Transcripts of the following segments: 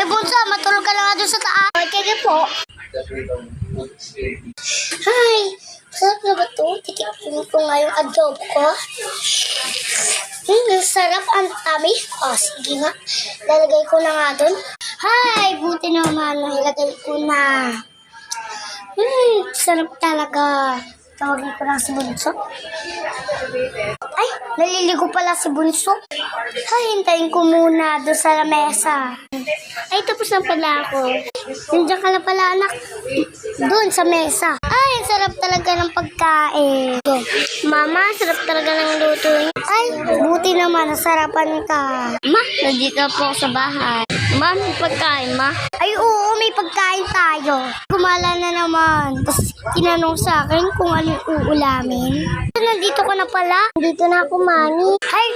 May bunso, matulog ka na nga doon sa taas. Okay po. Hi! Sarap na ba ito? Titikipin ko nga yung adobo ko. Sarap ang tabi. O, sige nga. Lalagay ko na nga doon. Hi! Buti naman. Nilagay ko na. Sarap talaga. Tawagin ko lang si Bunso. Ay, naliligo pala si Bunso. Ay, hintayin ko muna doon sa mesa. Ay, tapos na pala ako. Nandiyan ka na pala, anak. Doon sa mesa. Ay, ang sarap talaga ng pagkain. Mama, sarap talaga ng luto niyo. Ay, buti naman, nasarapan ka. Ma, nandito po ako sa bahay. Ma, may pagkain, ma? Ay, oo, may pagkain tayo. Gumala na naman. Tapos, tinanong sa akin kung ano yung uulamin. Nandito ka na pala. Nandito na ako, mami. Ay,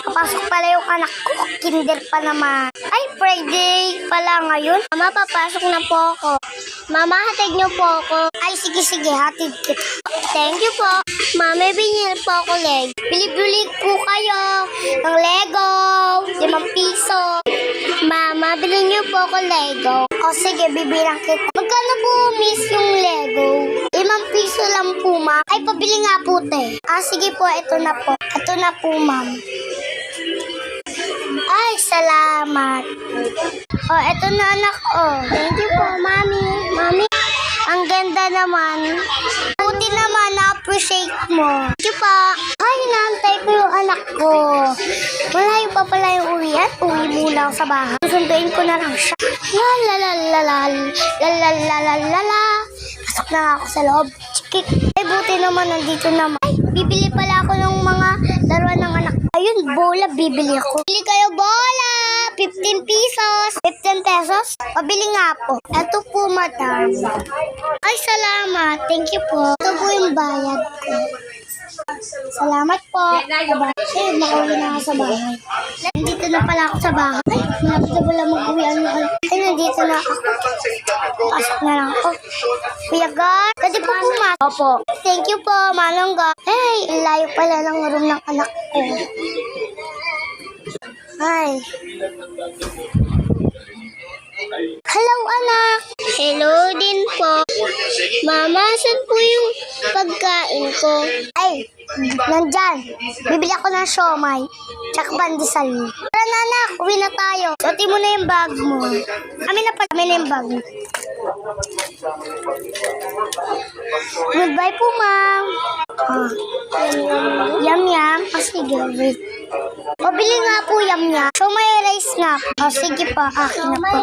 kapasok pala yung anak ko. Kinder pa naman. Ay, Friday pala ngayon. Mama, papasok na po ako. Mama, hatid niyo po ako. Ay, sige, hatid kita. Thank you po. Mami, binili po ako leg. Bili-bili po kayo ng Lego. 5 piso. Mama, bilhin niyo po ako Lego. O sige, bibilang kita. Magkano po, miss, yung Lego? 5 piso lang po, ma. Ay, pabili nga po, te. Sige po, ito na po. Ito na po, ma'am. Ay, salamat. Ito na, anak. Thank you po, mami. Mami, ang ganda naman. Buti naman, na-appreciate mo. Thank you po. Ay, naantay ko yung anak ko. Malayo pa pala yung uwian. Uwi muna ako sa bahay. Susunduin ko na lang siya. Lalalala. Pasok na ako sa loob. Chikik. Ay, buti naman, nandito naman. Ay, bibili pala ako ng mga laruan ng anak. Ayun, bola, bibili ako. Bili kayo bola! 15 pesos. 15 pesos? Pabili nga po. Ito po, madam. Ay, salamat. Thank you po. Ito po yung bayad ko. Salamat po. Ay, makauwi na ako sa bahay. Nandito na pala ako sa bahay. Ay, malapit na pala mag-uwi. Ay, nandito na ako. Pasok na lang ako. Kuya God, pwede po pumasok. Opo. Thank you po, Malongga. Ay, layo pala ng room ng anak ko. Ay. Hello, anak. Hello din po. Mama, saan po yung pagkain ko? Ay, nandyan. Bibili ako ng siomay. Tsaka pandesal. Tara na, anak. Uwi na tayo. Suotin mo na yung bag mo. Kami na yung bag mo. Goodbye po, ma'am. Yum. Sige, wait. Pabili nga po, yum. So, may rice nga. Sige pa, akin na po.